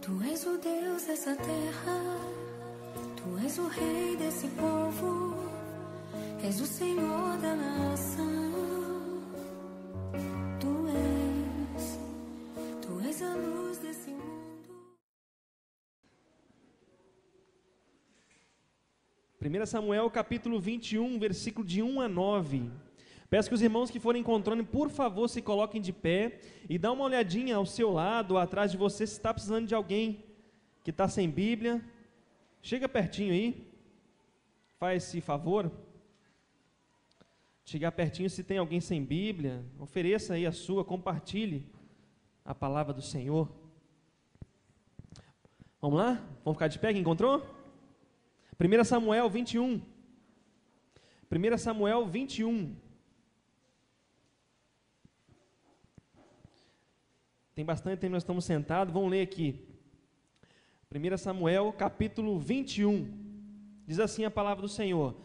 Tu és o Deus dessa terra, Tu és o Rei desse povo, és o Senhor da nação. Tu és a luz desse mundo. 1 Samuel capítulo 21, versículo de 1 a 9. Peço que os irmãos que forem encontrando, por favor, se coloquem de pé e dá uma olhadinha ao seu lado, ou atrás de você, se está precisando de alguém que está sem Bíblia. Chega pertinho aí, faz esse favor. Chegar pertinho, se tem alguém sem Bíblia, ofereça aí a sua, compartilhe a palavra do Senhor. Vamos lá? Vamos ficar de pé, quem encontrou? 1 Samuel 21. 1 Samuel 21. Tem bastante tempo, nós estamos sentados, vamos ler aqui. 1 Samuel capítulo 21. Diz assim a palavra do Senhor: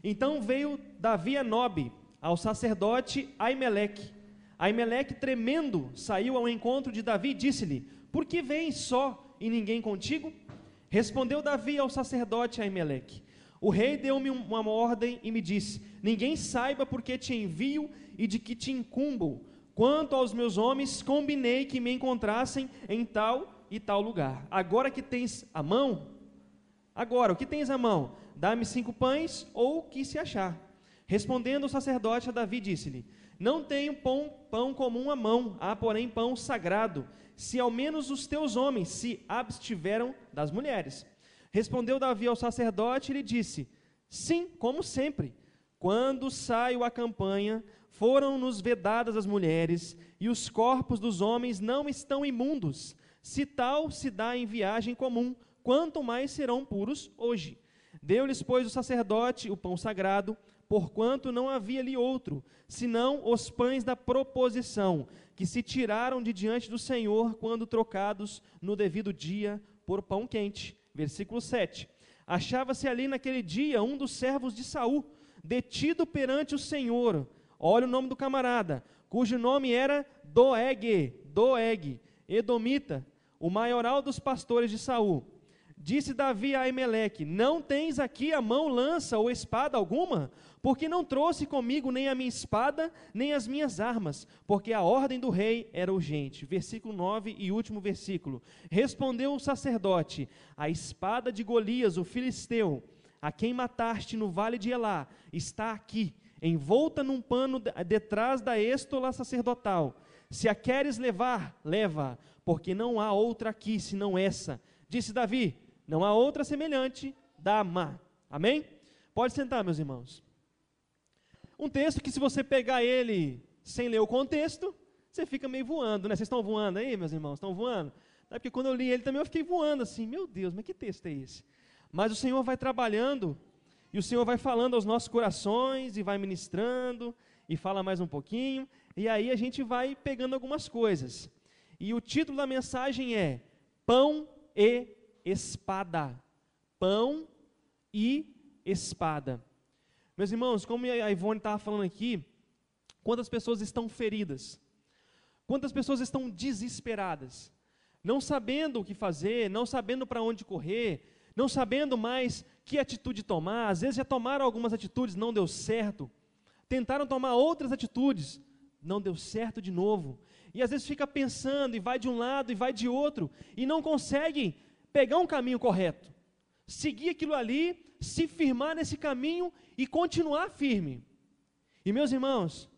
Então veio Davi a Nobe, ao sacerdote Aimeleque. Aimeleque, tremendo, saiu ao encontro de Davi e disse-lhe: Por que vens só e ninguém contigo? Respondeu Davi ao sacerdote Aimeleque: O rei deu-me uma ordem e me disse: Ninguém saiba por que te envio e de que te incumbo. Quanto aos meus homens, combinei que me encontrassem em tal e tal lugar. Agora que tens a mão, o que tens à mão? Dá-me 5 pães ou o que se achar. Respondendo o sacerdote a Davi, disse-lhe: Não tenho pão comum à mão, há porém pão sagrado, se ao menos os teus homens se abstiveram das mulheres. Respondeu Davi ao sacerdote e lhe disse: Sim, como sempre, quando saio à campanha, foram-nos vedadas as mulheres, e os corpos dos homens não estão imundos. Se tal se dá em viagem comum, quanto mais serão puros hoje. Deu-lhes, pois, o sacerdote o pão sagrado, porquanto não havia ali outro, senão os pães da proposição, que se tiraram de diante do Senhor, quando trocados no devido dia por pão quente. Versículo 7. Achava-se ali naquele dia um dos servos de Saul, detido perante o Senhor. Olha o nome do camarada, cujo nome era Doeg, edomita, o maioral dos pastores de Saul. Disse Davi a Aimeleque: Não tens aqui à mão lança ou espada alguma? Porque não trouxe comigo nem a minha espada, nem as minhas armas, porque a ordem do rei era urgente. Versículo 9 e último versículo. Respondeu o sacerdote: A espada de Golias, o filisteu, a quem mataste no vale de Elá, está aqui, envolta num pano detrás da estola sacerdotal. Se a queres levar, leva, porque não há outra aqui senão essa. Disse Davi: Não há outra semelhante, dá-ma. Amém? Pode sentar, meus irmãos. Um texto que, se você pegar ele sem ler o contexto, você fica meio voando, né? Vocês estão voando aí, meus irmãos? Estão voando? É porque quando eu li ele também eu fiquei voando assim, meu Deus, mas que texto é esse? Mas o Senhor vai trabalhando, e o Senhor vai falando aos nossos corações, e vai ministrando, e fala mais um pouquinho, e aí a gente vai pegando algumas coisas. E o título da mensagem é Pão e Espada. Pão e espada. Meus irmãos, como a Ivone estava falando aqui, quantas pessoas estão feridas? Quantas pessoas estão desesperadas? Não sabendo o que fazer, não sabendo para onde correr, não sabendo mais que atitude tomar. Às vezes já tomaram algumas atitudes, não deu certo. Tentaram tomar outras atitudes, não deu certo de novo. E às vezes fica pensando e vai de um lado e vai de outro, e não consegue pegar um caminho correto, seguir aquilo ali, se firmar nesse caminho e continuar firme. E meus irmãos,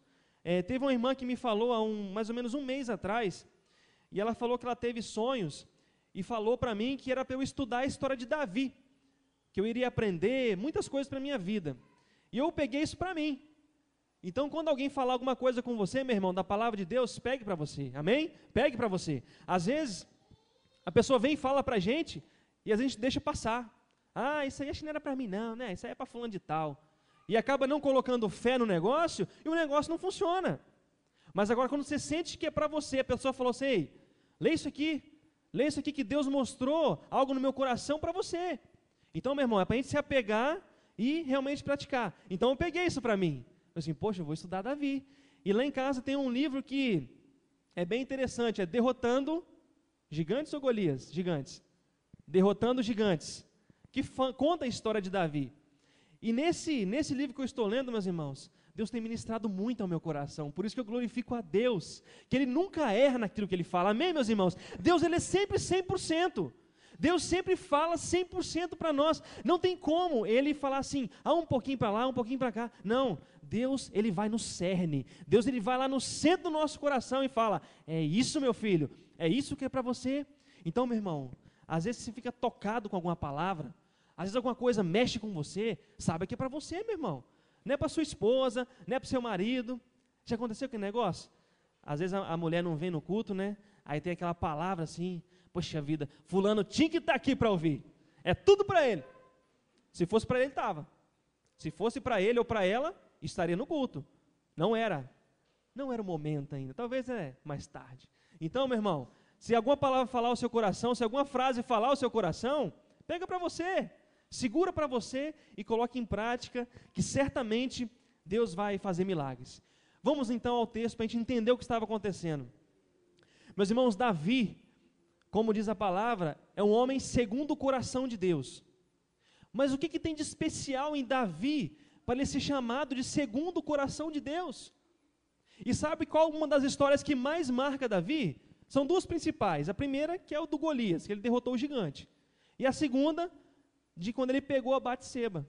teve uma irmã que me falou há mais ou menos um mês atrás, e ela falou que ela teve sonhos, e falou para mim que era para eu estudar a história de Davi, que eu iria aprender muitas coisas para a minha vida. E eu peguei isso para mim. Então, quando alguém falar alguma coisa com você, meu irmão, da palavra de Deus, pegue para você, amém? Pegue para você. Às vezes, a pessoa vem e fala para a gente, e a gente deixa passar. Ah, isso aí acho que não era para mim não, né? Isso aí é para fulano de tal. E acaba não colocando fé no negócio, e o negócio não funciona. Mas agora, quando você sente que é para você, a pessoa falou assim: Ei, lê isso aqui que Deus mostrou algo no meu coração para você. Então, meu irmão, é para a gente se apegar e realmente praticar. Então, eu peguei isso para mim. Eu assim, poxa, eu vou estudar Davi. E lá em casa tem um livro que é bem interessante, é Derrotando Gigantes ou Golias? Gigantes. Derrotando gigantes. Que conta a história de Davi. E nesse livro que eu estou lendo, meus irmãos, Deus tem ministrado muito ao meu coração. Por isso que eu glorifico a Deus, que Ele nunca erra naquilo que Ele fala. Amém, meus irmãos? Deus, Ele é sempre 100%. Deus sempre fala 100% para nós. Não tem como Ele falar assim, um pouquinho para lá, um pouquinho para cá. Não, Deus, Ele vai no cerne. Deus, Ele vai lá no centro do nosso coração e fala, é isso, meu filho, é isso que é para você. Então, meu irmão, às vezes você fica tocado com alguma palavra, às vezes alguma coisa mexe com você, sabe que é para você, meu irmão. Não é para sua esposa, não é para o seu marido. Já aconteceu aquele negócio? Às vezes a mulher não vem no culto, né? Aí tem aquela palavra assim, poxa vida, fulano tinha que estar aqui para ouvir. É tudo para ele. Se fosse para ele, estava. Se fosse para ele ou para ela, estaria no culto. Não era o momento ainda, talvez mais tarde. Então, meu irmão, se alguma palavra falar ao seu coração, se alguma frase falar ao seu coração, pega para você, segura para você e coloque em prática, que certamente Deus vai fazer milagres. Vamos então ao texto para a gente entender o que estava acontecendo. Meus irmãos, Davi, como diz a palavra, é um homem segundo o coração de Deus. Mas o que tem de especial em Davi para ele ser chamado de segundo o coração de Deus? E sabe qual uma das histórias que mais marca Davi? São duas principais. A primeira, que é o do Golias, que ele derrotou o gigante. E a segunda, de quando ele pegou a Batseba,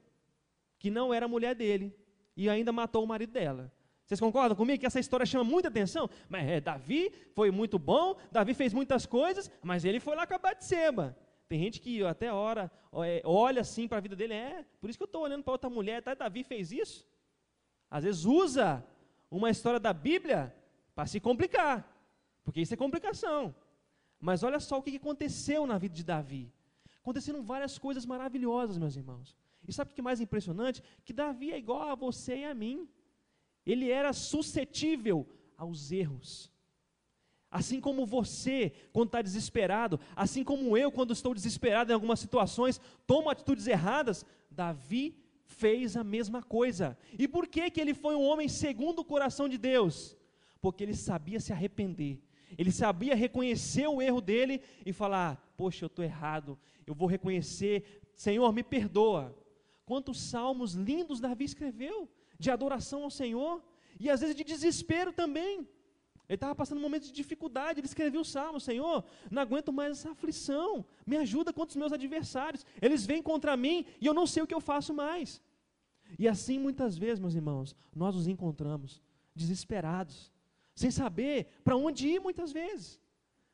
que não era a mulher dele, e ainda matou o marido dela. Vocês concordam comigo que essa história chama muita atenção? Mas Davi foi muito bom, Davi fez muitas coisas, mas ele foi lá com a Batseba. Tem gente que até olha assim para a vida dele, por isso que eu estou olhando para outra mulher, Davi fez isso? Às vezes usa uma história da Bíblia para se complicar, porque isso é complicação. Mas olha só o que aconteceu na vida de Davi. Aconteceram várias coisas maravilhosas, meus irmãos. E sabe o que é mais impressionante? Que Davi é igual a você e a mim. Ele era suscetível aos erros. Assim como você, quando está desesperado, assim como eu, quando estou desesperado em algumas situações, tomo atitudes erradas, Davi fez a mesma coisa. E por que ele foi um homem segundo o coração de Deus? Porque ele sabia se arrepender. Ele sabia reconhecer o erro dele e falar, poxa, eu estou errado, eu vou reconhecer, Senhor, me perdoa. Quantos salmos lindos Davi escreveu, de adoração ao Senhor, e às vezes de desespero também. Ele estava passando momentos de dificuldade, ele escreveu o salmo, Senhor, não aguento mais essa aflição, me ajuda contra os meus adversários, eles vêm contra mim e eu não sei o que eu faço mais. E assim muitas vezes, meus irmãos, nós nos encontramos desesperados, sem saber para onde ir muitas vezes.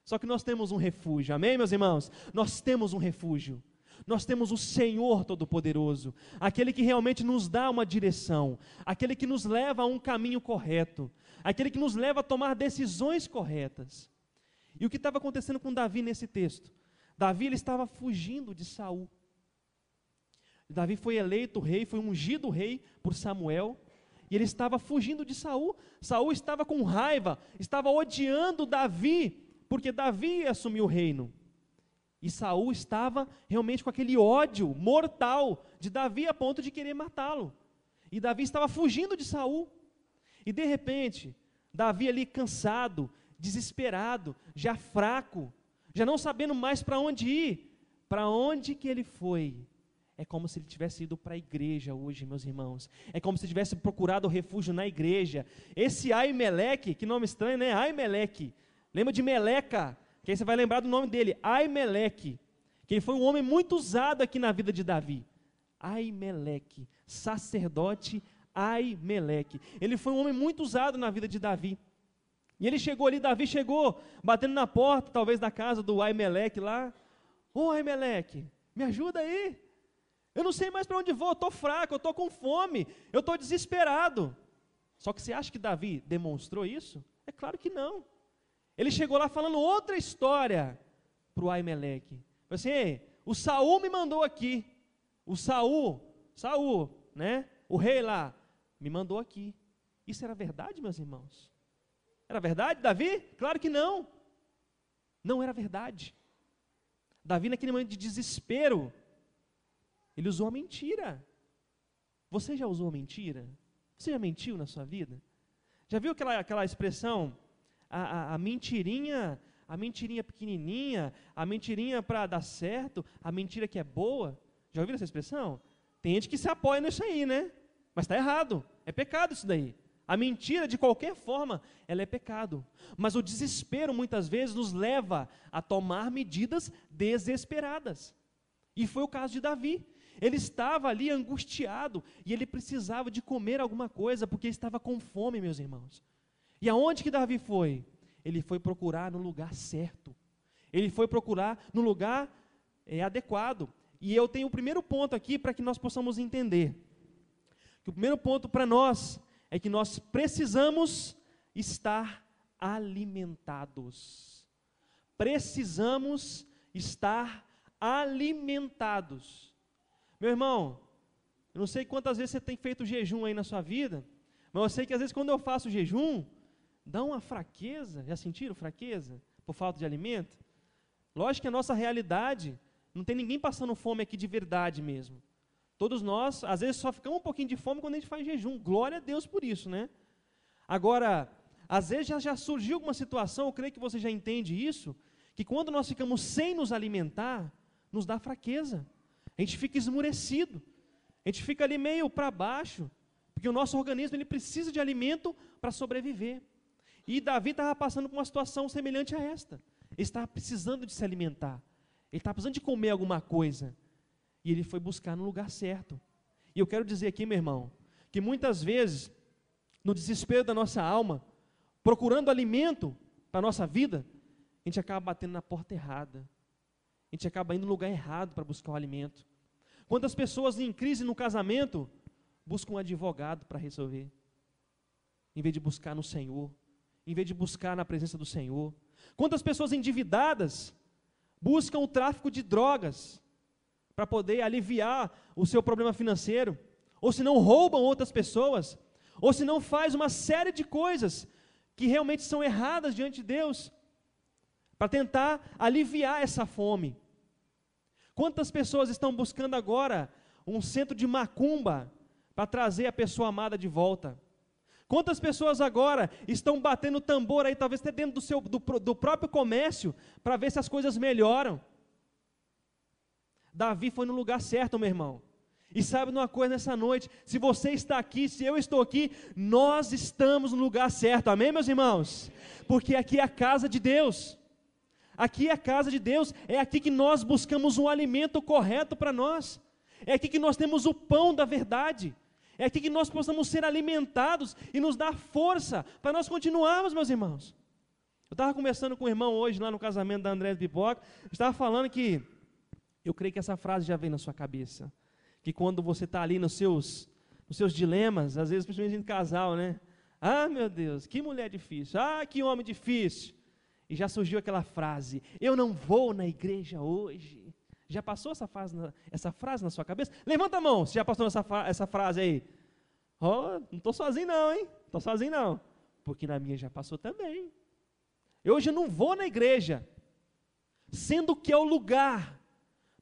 Só que nós temos um refúgio, amém, meus irmãos? Nós temos um refúgio. Nós temos o Senhor Todo-Poderoso, aquele que realmente nos dá uma direção, aquele que nos leva a um caminho correto, aquele que nos leva a tomar decisões corretas. E o que estava acontecendo com Davi nesse texto? Davi ele estava fugindo de Saul. Davi foi eleito rei, foi ungido rei por Samuel, e ele estava fugindo de Saul. Saul estava com raiva, estava odiando Davi, porque Davi assumiu o reino. E Saul estava realmente com aquele ódio mortal de Davi a ponto de querer matá-lo. E Davi estava fugindo de Saul. E de repente, Davi ali cansado, desesperado, já fraco, já não sabendo mais para onde ir. Para onde que ele foi? É como se ele tivesse ido para a igreja hoje, meus irmãos. É como se tivesse procurado refúgio na igreja. Esse Aimeleque, que nome estranho, né? Aimeleque. Lembra de Meleca? Que aí você vai lembrar do nome dele, Aimeleque, que ele foi um homem muito usado aqui na vida de Davi. Aimeleque, sacerdote Aimeleque. Ele foi um homem muito usado na vida de Davi. E ele chegou ali, Davi chegou, batendo na porta, talvez da casa do Aimeleque lá. Ô Aimeleque, me ajuda aí. Eu não sei mais para onde vou, eu estou fraco, eu estou com fome, eu estou desesperado. Só que você acha que Davi demonstrou isso? É claro que não. Ele chegou lá falando outra história para o Aimeleque. Assim, o Saul me mandou aqui. O Saul, né? O rei lá, me mandou aqui. Isso era verdade, meus irmãos? Era verdade, Davi? Claro que não. Não era verdade. Davi, naquele momento de desespero, ele usou a mentira. Você já usou a mentira? Você já mentiu na sua vida? Já viu aquela expressão? A mentirinha a mentirinha pequenininha, a mentirinha para dar certo, a mentira que é boa. Já ouviram essa expressão? Tem gente que se apoia nisso aí, né? Mas está errado, é pecado isso daí. A mentira, de qualquer forma, ela é pecado. Mas o desespero, muitas vezes, nos leva a tomar medidas desesperadas. E foi o caso de Davi. Ele estava ali angustiado, e ele precisava de comer alguma coisa, porque estava com fome, meus irmãos. E aonde que Davi foi? Ele foi procurar no lugar certo. Ele foi procurar no lugar adequado. E eu tenho o primeiro ponto aqui para que nós possamos entender. Que o primeiro ponto para nós é que nós precisamos estar alimentados. Precisamos estar alimentados. Meu irmão, eu não sei quantas vezes você tem feito jejum aí na sua vida, mas eu sei que às vezes quando eu faço jejum, dá uma fraqueza. Já sentiram fraqueza por falta de alimento? Lógico que a nossa realidade, não tem ninguém passando fome aqui de verdade mesmo. Todos nós, às vezes, só ficamos um pouquinho de fome quando a gente faz jejum. Glória a Deus por isso, né? Agora, às vezes já surgiu alguma situação, eu creio que você já entende isso, que quando nós ficamos sem nos alimentar, nos dá fraqueza. A gente fica esmurecido. A gente fica ali meio para baixo, porque o nosso organismo ele precisa de alimento para sobreviver. E Davi estava passando por uma situação semelhante a esta. Ele estava precisando de se alimentar. Ele estava precisando de comer alguma coisa. E ele foi buscar no lugar certo. E eu quero dizer aqui, meu irmão, que muitas vezes, no desespero da nossa alma, procurando alimento para a nossa vida, a gente acaba batendo na porta errada. A gente acaba indo no lugar errado para buscar o alimento. Quantas pessoas em crise no casamento buscam um advogado para resolver, em vez de buscar no Senhor, em vez de buscar na presença do Senhor. Quantas pessoas endividadas buscam o tráfico de drogas para poder aliviar o seu problema financeiro, ou se não roubam outras pessoas, ou se não faz uma série de coisas que realmente são erradas diante de Deus, para tentar aliviar essa fome. Quantas pessoas estão buscando agora um centro de macumba para trazer a pessoa amada de volta? Quantas pessoas agora estão batendo tambor aí, talvez até dentro do próprio comércio, para ver se as coisas melhoram? Davi foi no lugar certo, meu irmão. E sabe de uma coisa nessa noite? Se você está aqui, se eu estou aqui, nós estamos no lugar certo, amém, meus irmãos? Porque aqui é a casa de Deus. Aqui é a casa de Deus, é aqui que nós buscamos um alimento correto para nós. É aqui que nós temos o pão da verdade. É aqui que nós possamos ser alimentados e nos dar força para nós continuarmos, meus irmãos. Eu estava conversando com o irmão hoje lá no casamento da André Pipoca, estava falando que, eu creio que essa frase já vem na sua cabeça, que quando você está ali nos seus dilemas, às vezes principalmente em casal, né? Ah, meu Deus, que mulher difícil, ah, que homem difícil. E já surgiu aquela frase, eu não vou na igreja hoje. Já passou essa frase na sua cabeça? Levanta a mão, se já passou essa frase aí. Oh, não estou sozinho não, hein? Estou sozinho não. Porque na minha já passou também. Hoje eu não vou na igreja, sendo que é o lugar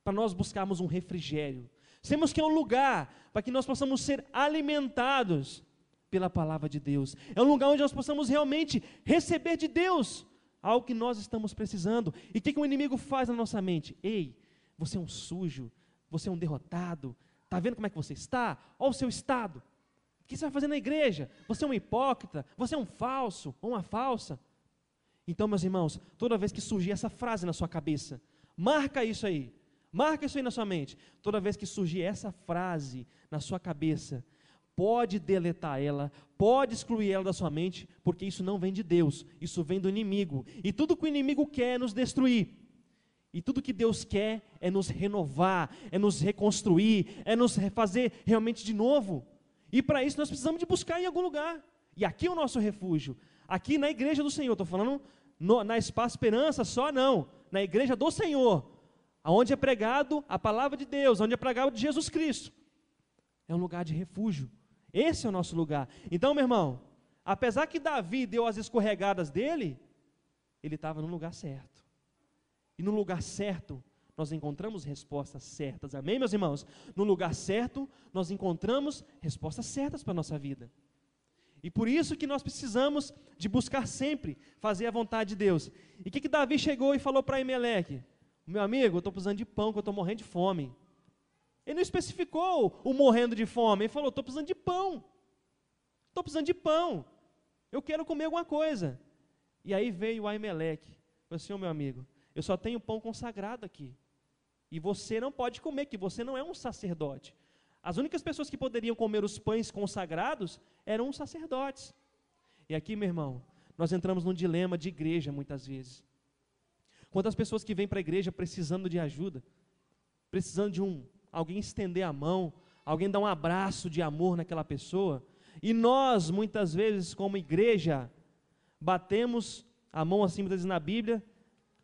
para nós buscarmos um refrigério. Sendo que é um lugar para que nós possamos ser alimentados pela palavra de Deus. É um lugar onde nós possamos realmente receber de Deus algo que nós estamos precisando. E o que o inimigo faz na nossa mente? Ei, você é um sujo, você é um derrotado, está vendo como é que você está? Olha o seu estado. O que você vai fazer na igreja? Você é um hipócrita, você é um falso, ou uma falsa. Então, meus irmãos, toda vez que surgir essa frase na sua cabeça, marca isso aí na sua mente. Toda vez que surgir essa frase na sua cabeça, pode deletar ela, pode excluir ela da sua mente, porque isso não vem de Deus, isso vem do inimigo. E tudo que o inimigo quer é nos destruir. E tudo que Deus quer é nos renovar, é nos reconstruir, é nos fazer realmente de novo. E para isso nós precisamos de buscar em algum lugar. E aqui é o nosso refúgio. Aqui na igreja do Senhor, estou falando na Espaço Esperança só não, na igreja do Senhor, onde é pregado a palavra de Deus, onde é pregado de Jesus Cristo. É um lugar de refúgio. Esse é o nosso lugar. Então, meu irmão, apesar que Davi deu as escorregadas dele, ele estava no lugar certo. E no lugar certo, nós encontramos respostas certas. Amém, meus irmãos? No lugar certo, nós encontramos respostas certas para a nossa vida. E por isso que nós precisamos de buscar sempre fazer a vontade de Deus. E o que Davi chegou e falou para Aimeleque? Meu amigo, eu estou precisando de pão, que eu estou morrendo de fome. Ele não especificou o morrendo de fome, ele falou, estou precisando de pão. Estou precisando de pão. Eu quero comer alguma coisa. E aí veio Aimeleque. Falou assim, meu amigo, eu só tenho pão consagrado aqui. E você não pode comer, que você não é um sacerdote. As únicas pessoas que poderiam comer os pães consagrados eram os sacerdotes. E aqui, meu irmão, nós entramos num dilema de igreja muitas vezes. Quantas pessoas que vêm para a igreja precisando de ajuda, precisando de alguém estender a mão, alguém dar um abraço de amor naquela pessoa, e nós, muitas vezes, como igreja, batemos a mão assim, muitas vezes na Bíblia,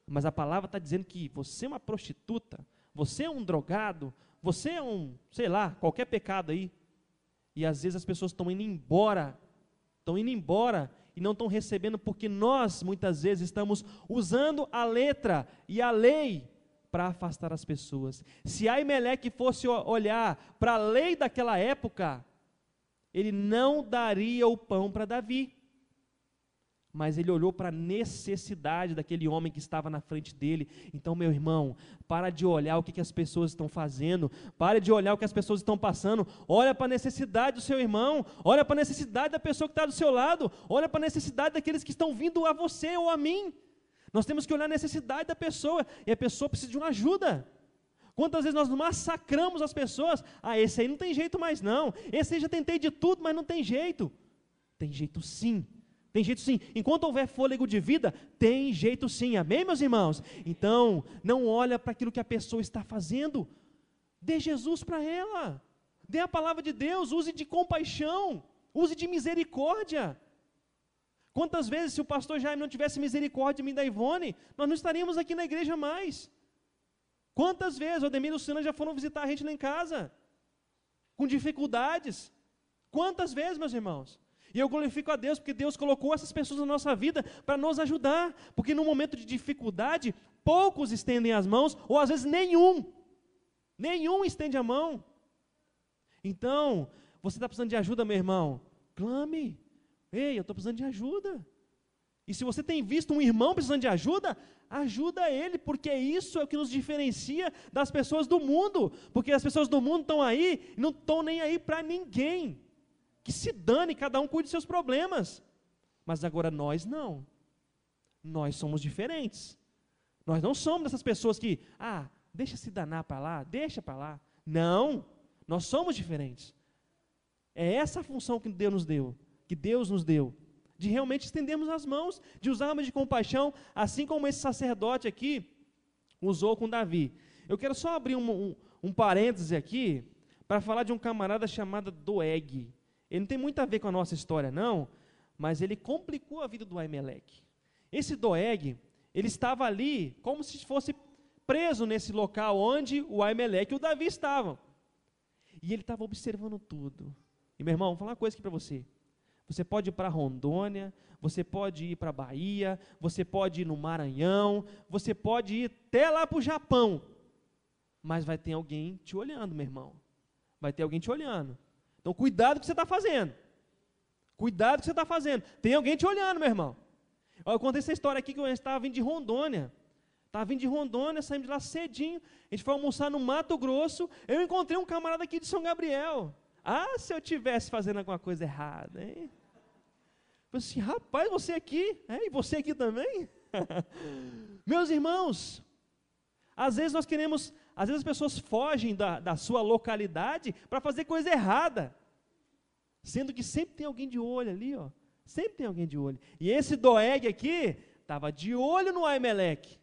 mas a palavra está dizendo que você é uma prostituta, você é um drogado, você é sei lá, qualquer pecado aí, e às vezes as pessoas estão indo embora e não estão recebendo, porque nós, muitas vezes, estamos usando a letra e a lei para afastar as pessoas. Se Aimeleque fosse olhar para a lei daquela época, ele não daria o pão para Davi. Mas ele olhou para a necessidade daquele homem que estava na frente dele. Então, meu irmão, para de olhar o que as pessoas estão fazendo, para de olhar o que as pessoas estão passando, olha para a necessidade do seu irmão, olha para a necessidade da pessoa que está do seu lado, olha para a necessidade daqueles que estão vindo a você ou a mim. Nós temos que olhar a necessidade da pessoa, e a pessoa precisa de uma ajuda. Quantas vezes nós massacramos as pessoas? Esse aí não tem jeito mais não, esse aí já tentei de tudo, mas não tem jeito. Tem jeito sim. Tem jeito sim, enquanto houver fôlego de vida, tem jeito sim, amém, meus irmãos? Então, não olha para aquilo que a pessoa está fazendo, dê Jesus para ela, dê a palavra de Deus, use de compaixão, use de misericórdia. Quantas vezes, se o pastor Jaime não tivesse misericórdia de mim da Ivone, nós não estaríamos aqui na igreja mais. Quantas vezes o Ademir e o Luciana já foram visitar a gente lá em casa, com dificuldades, quantas vezes, meus irmãos? E eu glorifico a Deus, porque Deus colocou essas pessoas na nossa vida para nos ajudar, porque no momento de dificuldade, poucos estendem as mãos, ou às vezes nenhum estende a mão. Então, você está precisando de ajuda, meu irmão? Clame, ei, eu estou precisando de ajuda. E se você tem visto um irmão precisando de ajuda, ajuda ele, porque isso é o que nos diferencia das pessoas do mundo, porque as pessoas do mundo estão aí, não estão nem aí para ninguém. Que se dane, cada um cuide de seus problemas. Mas agora nós não. Nós somos diferentes. Nós não somos dessas pessoas que, deixa se danar para lá, deixa para lá. Não, nós somos diferentes. É essa a função que Deus nos deu, de realmente estendermos as mãos, de usarmos de compaixão, assim como esse sacerdote aqui usou com Davi. Eu quero só abrir um parêntese aqui, para falar de um camarada chamado Doeg. Ele não tem muito a ver com a nossa história, não, mas ele complicou a vida do Aimeleque. Esse Doeg, ele estava ali como se fosse preso nesse local onde o Aimeleque e o Davi estavam. E ele estava observando tudo. E, meu irmão, vou falar uma coisa aqui para você. Você pode ir para Rondônia, você pode ir para Bahia, você pode ir no Maranhão, você pode ir até lá para o Japão, mas vai ter alguém te olhando, meu irmão. Vai ter alguém te olhando. Então, cuidado com o que você está fazendo. Cuidado com o que você está fazendo. Tem alguém te olhando, meu irmão. Eu contei essa história aqui que eu estava vindo de Rondônia. Saímos de lá cedinho. A gente foi almoçar no Mato Grosso. Eu encontrei um camarada aqui de São Gabriel. Se eu estivesse fazendo alguma coisa errada, hein? Eu falei assim, rapaz, você aqui? E você aqui também? Meus irmãos, às vezes as pessoas fogem da sua localidade para fazer coisa errada, sendo que sempre tem alguém de olho ali, sempre tem alguém de olho. E esse Doeg aqui, estava de olho no Aimeleque.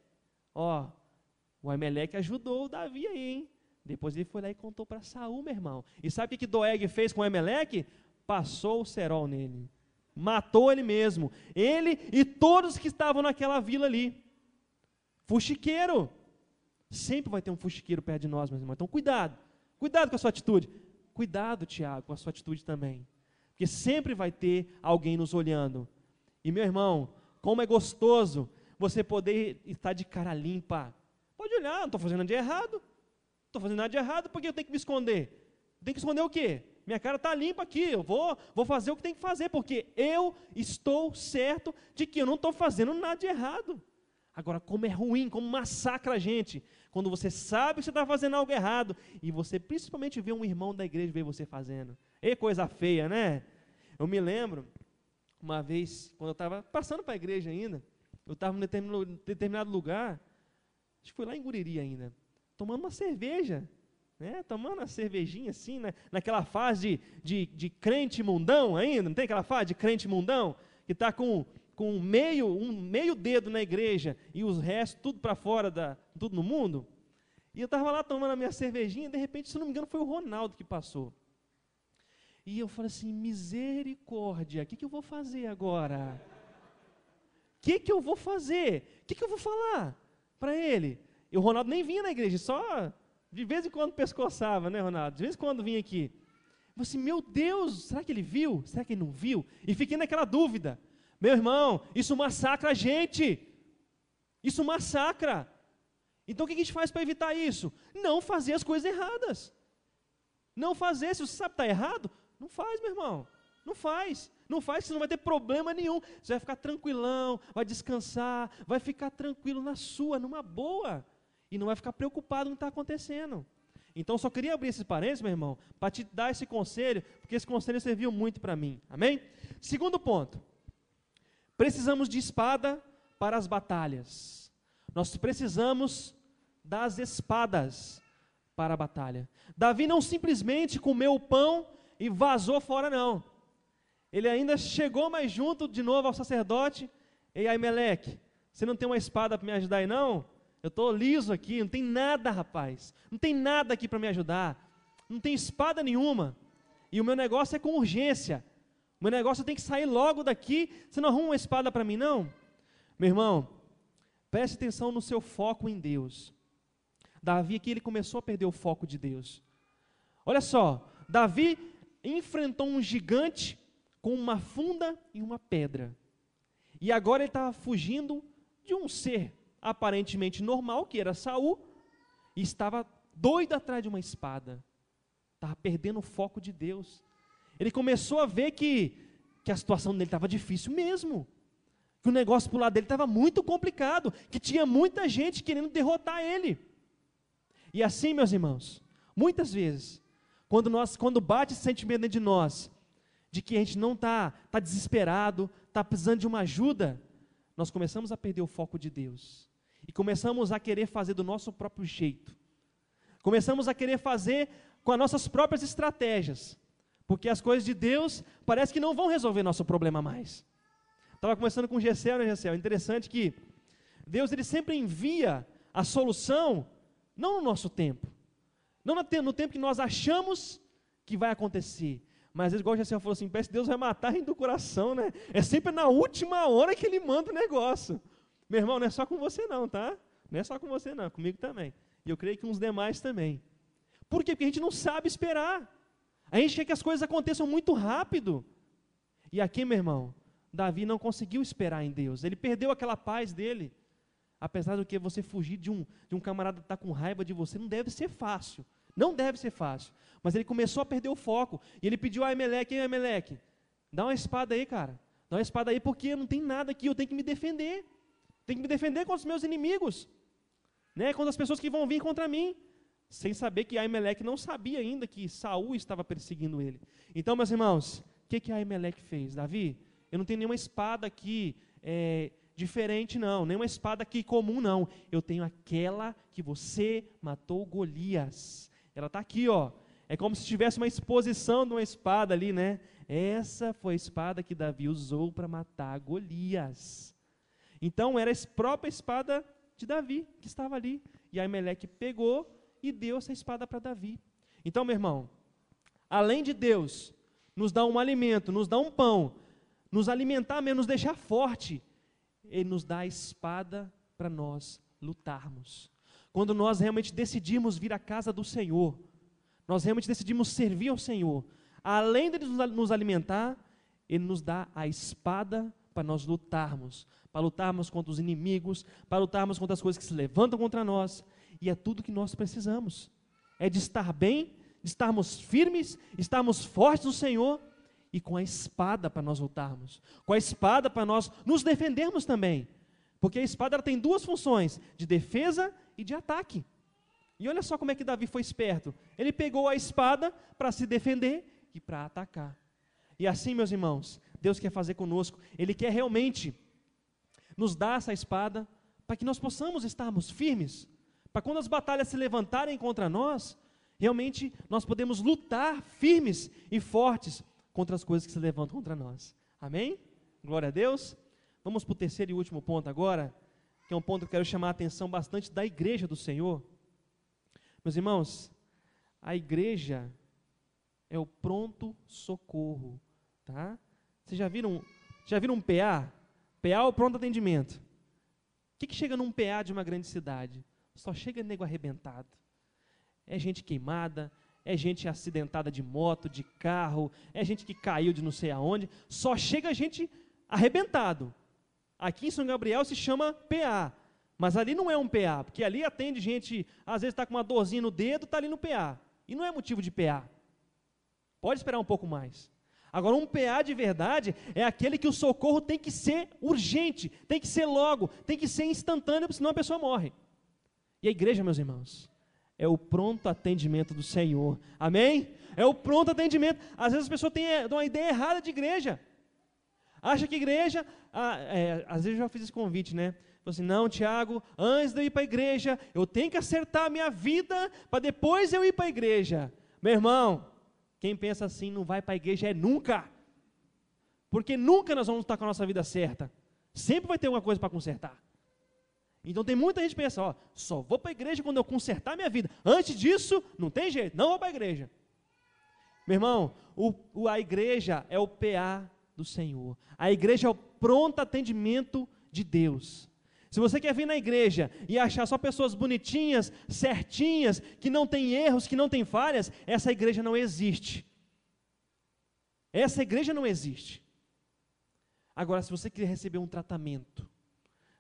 O Aimeleque ajudou o Davi aí, hein? Depois ele foi lá e contou para Saul, meu irmão. E sabe o que Doeg fez com o Aimeleque? Passou o cerol nele, matou ele mesmo, ele e todos que estavam naquela vila ali. Fuxiqueiro. Sempre vai ter um fuxiqueiro perto de nós, meus irmãos. Então, cuidado com a sua atitude. Cuidado, Tiago, com a sua atitude também. Porque sempre vai ter alguém nos olhando. E, meu irmão, como é gostoso você poder estar de cara limpa. Pode olhar, não estou fazendo nada de errado. Não estou fazendo nada de errado, porque eu tenho que me esconder. Tem que esconder o quê? minha cara está limpa aqui, eu vou fazer o que tem que fazer, porque eu estou certo de que eu não estou fazendo nada de errado. Agora, como é ruim, como massacra a gente, quando você sabe que você está fazendo algo errado, e você principalmente vê um irmão da igreja ver você fazendo. É coisa feia, né? Eu me lembro, uma vez, quando eu estava passando para a igreja ainda, eu estava em determinado lugar, acho que foi lá em Guriri ainda, tomando uma cerveja, né? Tomando uma cervejinha assim, né? Naquela fase de crente mundão ainda, não tem aquela fase de crente mundão, que está com um meio dedo na igreja e os restos tudo para fora, tudo no mundo. E eu estava lá tomando a minha cervejinha e de repente, se não me engano, foi o Ronaldo que passou. E eu falei assim, misericórdia, o que eu vou fazer agora? O que eu vou fazer? O que eu vou falar para ele? E o Ronaldo nem vinha na igreja, só de vez em quando pescoçava, né, Ronaldo? De vez em quando vinha aqui. Eu falei assim, meu Deus, será que ele viu? Será que ele não viu? E fiquei naquela dúvida. Meu irmão, isso massacra a gente. Isso massacra. Então o que a gente faz para evitar isso? Não fazer as coisas erradas. Não fazer, se você sabe que está errado, não faz, meu irmão. Não faz. Não faz, você não vai ter problema nenhum. Você vai ficar tranquilão, vai descansar, vai ficar tranquilo na sua, numa boa. E não vai ficar preocupado com o que está acontecendo. Então, só queria abrir esses parênteses, meu irmão, para te dar esse conselho, porque esse conselho serviu muito para mim. Amém? Segundo ponto. Precisamos de espada para as batalhas. Nós precisamos das espadas para a batalha. Davi não simplesmente comeu o pão e vazou fora, não. Ele ainda chegou mais junto de novo ao sacerdote. Ei, Aimeleque, você não tem uma espada para me ajudar aí, não? Eu estou liso aqui, não tem nada, rapaz. Não tem nada aqui para me ajudar. Não tem espada nenhuma. E o meu negócio é com urgência. O meu negócio tem que sair logo daqui. Você não arruma uma espada para mim, não? Meu irmão, preste atenção no seu foco em Deus. Davi aqui, ele começou a perder o foco de Deus. Olha só, Davi enfrentou um gigante com uma funda e uma pedra. E agora ele estava fugindo de um ser aparentemente normal, que era Saul, e estava doido atrás de uma espada. Estava perdendo o foco de Deus. Ele começou a ver que a situação dele estava difícil mesmo, que o negócio para o lado dele estava muito complicado, que tinha muita gente querendo derrotar ele. E assim, meus irmãos, muitas vezes, quando bate esse sentimento dentro de nós, de que a gente não está desesperado, está precisando de uma ajuda, nós começamos a perder o foco de Deus, e começamos a querer fazer do nosso próprio jeito, começamos a querer fazer com as nossas próprias estratégias, porque as coisas de Deus parece que não vão resolver nosso problema mais. Estava conversando com o Gessel, né, Gessel? Interessante que Deus, ele sempre envia a solução, não no nosso tempo, não no tempo que nós achamos que vai acontecer, mas às vezes, igual o Gessel falou assim, parece que Deus vai matar a gente do coração, né? É sempre na última hora que Ele manda o negócio. Meu irmão, não é só com você não, tá? Não é só com você não, comigo também. E eu creio que uns demais também. Por quê? Porque a gente não sabe esperar. A gente quer que as coisas aconteçam muito rápido. E aqui, meu irmão, Davi não conseguiu esperar em Deus. Ele perdeu aquela paz dele. Apesar do que você fugir de um camarada que está com raiva de você, não deve ser fácil. Não deve ser fácil. Mas ele começou a perder o foco. E ele pediu a Aimeleque, ei, Aimeleque, dá uma espada aí, cara. Dá uma espada aí, porque não tem nada aqui, eu tenho que me defender. Tenho que me defender contra os meus inimigos. Né? Contra as pessoas que vão vir contra mim. Sem saber que Aimeleque não sabia ainda que Saul estava perseguindo ele. Então, meus irmãos, o que Aimeleque fez? Davi, eu não tenho nenhuma espada aqui diferente não, nenhuma espada aqui comum não. Eu tenho aquela que você matou Golias. Ela está aqui, ó. É como se tivesse uma exposição de uma espada ali, né? Essa foi a espada que Davi usou para matar Golias. Então, era a própria espada de Davi que estava ali. E Aimeleque pegou e deu essa espada para Davi. Então, meu irmão, além de Deus nos dar um alimento, nos dar um pão, nos alimentar mesmo, nos deixar forte, Ele nos dá a espada para nós lutarmos. Quando nós realmente decidimos vir à casa do Senhor, nós realmente decidimos servir ao Senhor, além de nos alimentar, Ele nos dá a espada para nós lutarmos contra os inimigos, para lutarmos contra as coisas que se levantam contra nós. E é tudo que nós precisamos. É de estar bem, de estarmos firmes, estarmos fortes no Senhor, e com a espada para nós lutarmos, com a espada para nós nos defendermos também, porque a espada ela tem duas funções, de defesa e de ataque. E olha só como é que Davi foi esperto, ele pegou a espada para se defender e para atacar. E assim, meus irmãos, Deus quer fazer conosco, Ele quer realmente nos dar essa espada, para que nós possamos estarmos firmes, para quando as batalhas se levantarem contra nós, realmente nós podemos lutar firmes e fortes contra as coisas que se levantam contra nós. Amém? Glória a Deus. Vamos para o terceiro e último ponto agora, que é um ponto que eu quero chamar a atenção bastante da igreja do Senhor. Meus irmãos, a igreja é o pronto socorro, tá? Vocês já viram um PA? PA é o pronto atendimento. O que chega num PA de uma grande cidade? Só chega nego arrebentado. É gente queimada, é gente acidentada de moto, de carro, é gente que caiu de não sei aonde, só chega gente arrebentado. Aqui em São Gabriel se chama PA, mas ali não é um PA, porque ali atende gente, às vezes está com uma dorzinha no dedo, está ali no PA, e não é motivo de PA. Pode esperar um pouco mais. Agora, um PA de verdade é aquele que o socorro tem que ser urgente, tem que ser logo, tem que ser instantâneo, senão a pessoa morre. E a igreja, meus irmãos, é o pronto atendimento do Senhor. Amém? É o pronto atendimento. Às vezes as pessoas têm uma ideia errada de igreja. Acha que igreja... às vezes eu já fiz esse convite, né? Falei assim, não, Tiago, antes de eu ir para a igreja, eu tenho que acertar a minha vida para depois eu ir para a igreja. Meu irmão, quem pensa assim não vai para a igreja nunca. Porque nunca nós vamos estar com a nossa vida certa. Sempre vai ter alguma coisa para consertar. Então tem muita gente que pensa, só vou para a igreja quando eu consertar a minha vida. Antes disso, não tem jeito, não vou para a igreja. Meu irmão, a igreja é o PA do Senhor. A igreja é o pronto atendimento de Deus. Se você quer vir na igreja e achar só pessoas bonitinhas, certinhas, que não tem erros, que não tem falhas, essa igreja não existe. Essa igreja não existe. Agora, se você quiser receber um tratamento,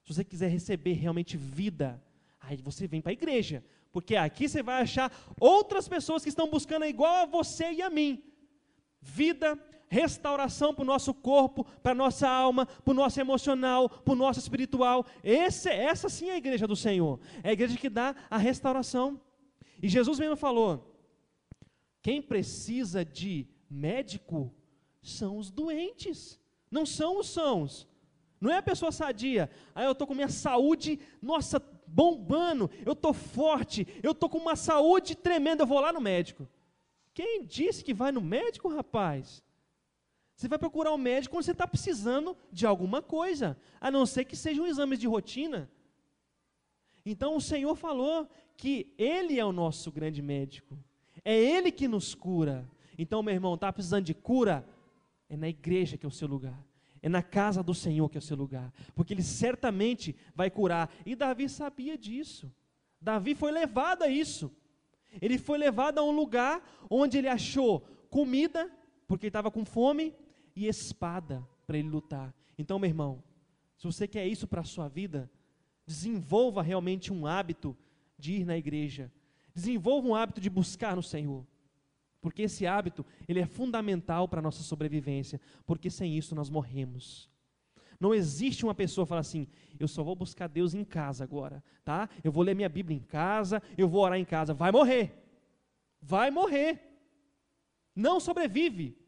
se você quiser receber realmente vida, aí você vem para a igreja, porque aqui você vai achar outras pessoas que estão buscando igual a você e a mim, vida, restauração para o nosso corpo, para a nossa alma, para o nosso emocional, para o nosso espiritual. Essa sim é a igreja do Senhor, é a igreja que dá a restauração. E Jesus mesmo falou, quem precisa de médico são os doentes, não são os sãos. Não é a pessoa sadia, eu estou com minha saúde, nossa, bombando, eu estou forte, eu estou com uma saúde tremenda, eu vou lá no médico. Quem disse que vai no médico, rapaz? Você vai procurar um médico quando você está precisando de alguma coisa, a não ser que sejam exames de rotina. Então o Senhor falou que Ele é o nosso grande médico, é Ele que nos cura. Então, meu irmão, está precisando de cura? É na igreja que é o seu lugar. É na casa do Senhor que é o seu lugar, porque Ele certamente vai curar. E Davi sabia disso. Davi foi levado a isso. Ele foi levado a um lugar onde ele achou comida, porque ele estava com fome, e espada para ele lutar. Então, meu irmão, se você quer isso para a sua vida, desenvolva realmente um hábito de ir na igreja. Desenvolva um hábito de buscar no Senhor. Porque esse hábito, ele é fundamental para a nossa sobrevivência, porque sem isso nós morremos. Não existe uma pessoa que fala assim, eu só vou buscar Deus em casa agora, tá? Eu vou ler minha Bíblia em casa, eu vou orar em casa. Vai morrer. Vai morrer. Não sobrevive.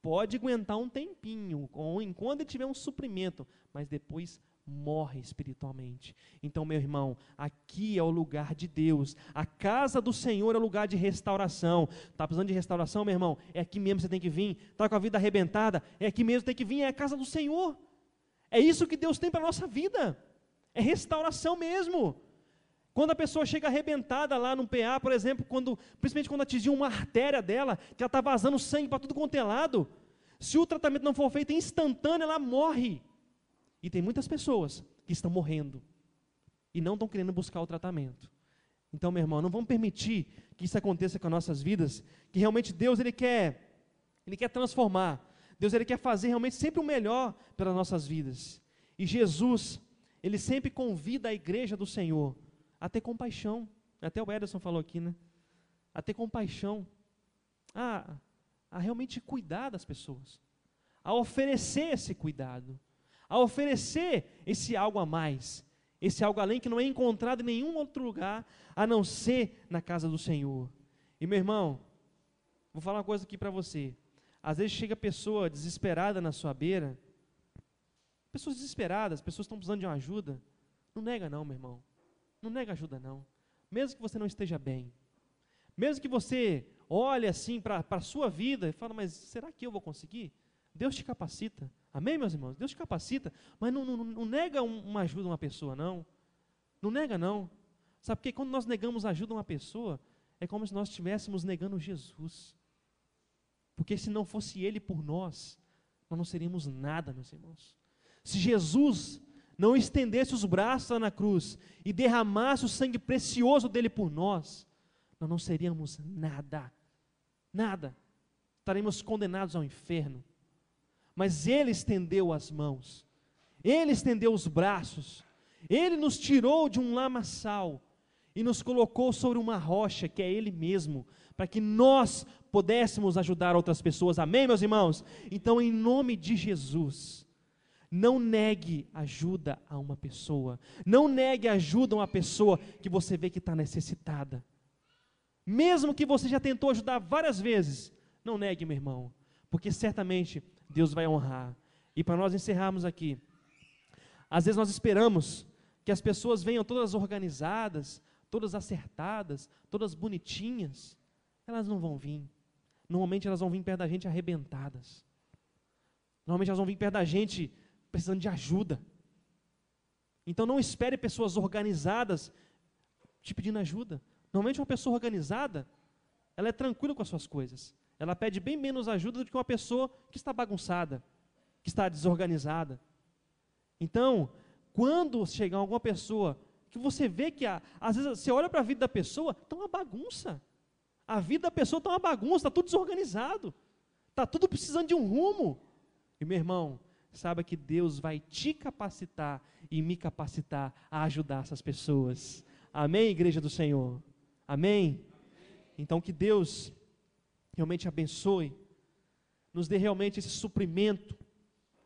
Pode aguentar um tempinho, enquanto ele tiver um suprimento, mas depois morre espiritualmente. Então, meu irmão, aqui é o lugar de Deus, a casa do Senhor é o lugar de restauração. Está precisando de restauração, meu irmão? É aqui mesmo que você tem que vir. Está com a vida arrebentada? É aqui mesmo que tem que vir, é a casa do Senhor. É isso que Deus tem para a nossa vida, é restauração mesmo. Quando a pessoa chega arrebentada lá no PA, por exemplo, principalmente quando atingiu uma artéria dela, que ela está vazando sangue para tudo quanto é lado, se o tratamento não for feito instantâneo, ela morre. E tem muitas pessoas que estão morrendo e não estão querendo buscar o tratamento. Então, meu irmão, não vamos permitir que isso aconteça com as nossas vidas, que realmente Deus ele quer transformar. Deus ele quer fazer realmente sempre o melhor pelas nossas vidas. E Jesus, ele sempre convida a igreja do Senhor a ter compaixão. Até o Ederson falou aqui, né? A ter compaixão. a realmente cuidar das pessoas, a oferecer esse cuidado, a oferecer esse algo a mais, esse algo além que não é encontrado em nenhum outro lugar, a não ser na casa do Senhor. E meu irmão, vou falar uma coisa aqui para você, às vezes chega pessoa desesperada na sua beira, pessoas desesperadas, pessoas que estão precisando de uma ajuda, não nega não, meu irmão, não nega ajuda não, mesmo que você não esteja bem, mesmo que você olhe assim para a sua vida e fala, mas será que eu vou conseguir? Deus te capacita, amém, meus irmãos? Deus te capacita, mas não nega uma ajuda a uma pessoa, não nega não, sabe porque quando nós negamos ajuda a uma pessoa, é como se nós estivéssemos negando Jesus, porque se não fosse Ele por nós não seríamos nada, meus irmãos. Se Jesus não estendesse os braços lá na cruz e derramasse o sangue precioso dele por nós não seríamos nada, estaremos condenados ao inferno. Mas Ele estendeu as mãos, Ele estendeu os braços, Ele nos tirou de um lamaçal e nos colocou sobre uma rocha que é Ele mesmo, para que nós pudéssemos ajudar outras pessoas, amém, meus irmãos? Então, em nome de Jesus, não negue ajuda a uma pessoa, não negue ajuda a uma pessoa que você vê que está necessitada, mesmo que você já tentou ajudar várias vezes, não negue, meu irmão, porque certamente Deus vai honrar. E para nós encerrarmos aqui, às vezes nós esperamos que as pessoas venham todas organizadas, todas acertadas, todas bonitinhas, elas não vão vir, normalmente elas vão vir perto da gente arrebentadas, normalmente elas vão vir perto da gente precisando de ajuda. Então não espere pessoas organizadas te pedindo ajuda. Normalmente uma pessoa organizada, ela é tranquila com as suas coisas, ela pede bem menos ajuda do que uma pessoa que está bagunçada, que está desorganizada. Então, quando chegar alguma pessoa, que você vê que, às vezes, você olha para a vida da pessoa, está uma bagunça, a vida da pessoa está uma bagunça, está tudo desorganizado, está tudo precisando de um rumo, e meu irmão, saiba que Deus vai te capacitar e me capacitar a ajudar essas pessoas, amém, igreja do Senhor, amém? Então que Deus realmente abençoe, nos dê realmente esse suprimento,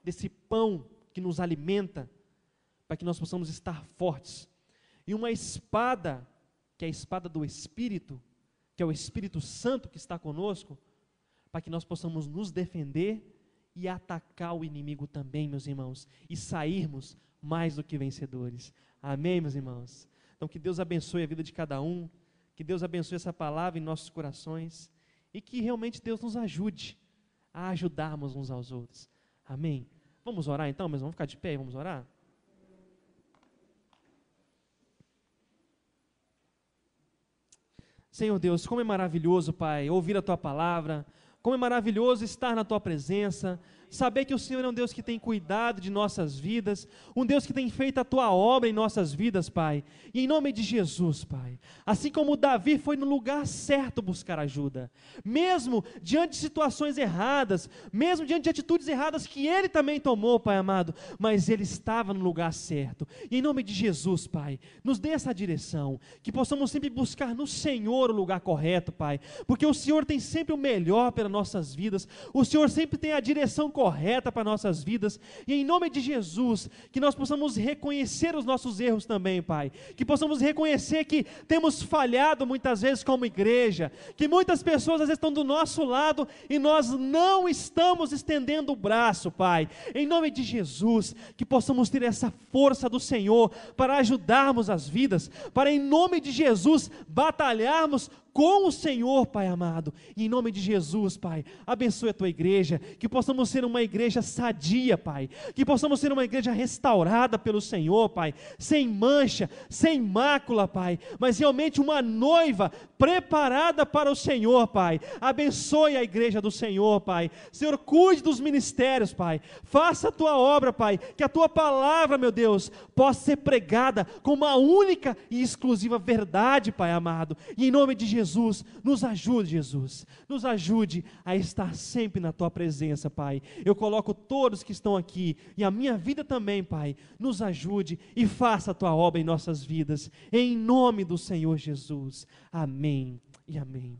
desse pão que nos alimenta, para que nós possamos estar fortes, e uma espada, que é a espada do Espírito, que é o Espírito Santo que está conosco, para que nós possamos nos defender e atacar o inimigo também, meus irmãos, e sairmos mais do que vencedores, amém, meus irmãos? Então que Deus abençoe a vida de cada um, que Deus abençoe essa palavra em nossos corações, e que realmente Deus nos ajude a ajudarmos uns aos outros, amém? Vamos orar então, mas vamos ficar de pé e vamos orar? Senhor Deus, como é maravilhoso, Pai, ouvir a Tua palavra, como é maravilhoso estar na Tua presença, saber que o Senhor é um Deus que tem cuidado de nossas vidas, um Deus que tem feito a Tua obra em nossas vidas, Pai, e em nome de Jesus, Pai, assim como Davi foi no lugar certo buscar ajuda, mesmo diante de situações erradas, mesmo diante de atitudes erradas que ele também tomou, Pai amado, mas ele estava no lugar certo, e em nome de Jesus, Pai, nos dê essa direção, que possamos sempre buscar no Senhor o lugar correto, Pai, porque o Senhor tem sempre o melhor pelas nossas vidas, o Senhor sempre tem a direção correta para nossas vidas, e em nome de Jesus, que nós possamos reconhecer os nossos erros também, Pai, que possamos reconhecer que temos falhado muitas vezes como igreja, que muitas pessoas às vezes estão do nosso lado, e nós não estamos estendendo o braço, Pai, em nome de Jesus, que possamos ter essa força do Senhor, para ajudarmos as vidas, para em nome de Jesus, batalharmos com o Senhor, Pai amado, e em nome de Jesus, Pai, abençoe a Tua igreja, que possamos ser uma igreja sadia, Pai, que possamos ser uma igreja restaurada pelo Senhor, Pai, sem mancha, sem mácula, Pai, mas realmente uma noiva preparada para o Senhor, Pai, abençoe a igreja do Senhor, Pai, Senhor, cuide dos ministérios, Pai, faça a Tua obra, Pai, que a Tua palavra, meu Deus, possa ser pregada com uma única e exclusiva verdade, Pai amado, e em nome de Jesus, nos ajude, Jesus, nos ajude a estar sempre na Tua presença, Pai, eu coloco todos que estão aqui, e a minha vida também, Pai, nos ajude e faça a Tua obra em nossas vidas, em nome do Senhor Jesus, amém e amém.